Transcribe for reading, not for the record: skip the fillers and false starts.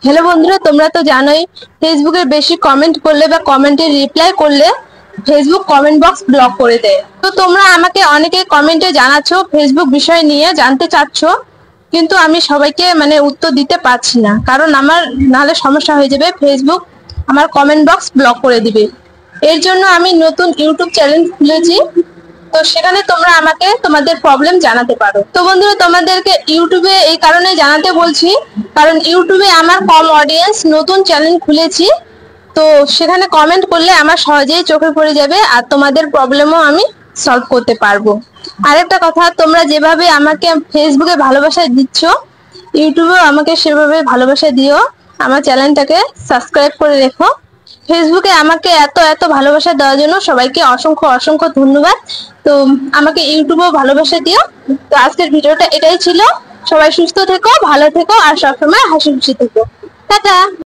Hello বন্ধুরা, তোমরা তো জানোই ফেসবুকে বেশি কমেন্ট করলে বা কমেন্টের রিপ্লাই করলে ফেসবুক কমেন্ট বক্স ব্লক করে দেয়। তো তোমরা আমাকে অনেকে কমেন্টে জানাচ্ছ ফেসবুক বিষয় নিয়ে জানতে চাচ্ছ, কিন্তু আমি সবাইকে উত্তর দিতে পারছি না, কারণ আমার নাহলে সমস্যা হয়ে যাবে, ফেসবুক আমার কমেন্ট বক্স ব্লক করে দিবে। এর জন্য আমি নতুন ইউটিউব চ্যানেল খুলেছি, তো সেখানে তোমরা আমাকে তোমাদের প্রবলেম জানাতে পারো। তো বন্ধুরা, তোমাদেরকে ইউটিউবে এই কারণে জানাতে বলছি, কারণ ইউটিউবে আমার কম অডিয়েন্স, নতুন চ্যানেল খুলেছি, তো সেখানে কমেন্ট করলে আমার সহজেই চোখে পড়ে যাবে আর তোমাদের প্রবলেমও আমি সলভ করতে পারবো। আরেকটা কথা, তোমরা যেভাবে আমাকে ফেসবুকে ভালোবাসা দিচ্ছ, ইউটিউবেও আমাকে সেভাবে ভালোবাসা দিও। আমার চ্যানেলটাকে সাবস্ক্রাইব করে রেখো। ফেসবুকে আমাকে এত এত ভালোবাসা দেওয়ার জন্য সবাইকে অসংখ্য অসংখ্য ধন্যবাদ। তো আমাকে ইউটিউবেও ভালোবাসা দিও। তো আজকের ভিডিওটা এটাই ছিল। সবাই সুস্থ থেকো, ভালো থেকো আর সবসময় হাসি খুশি থেকো। টাটা।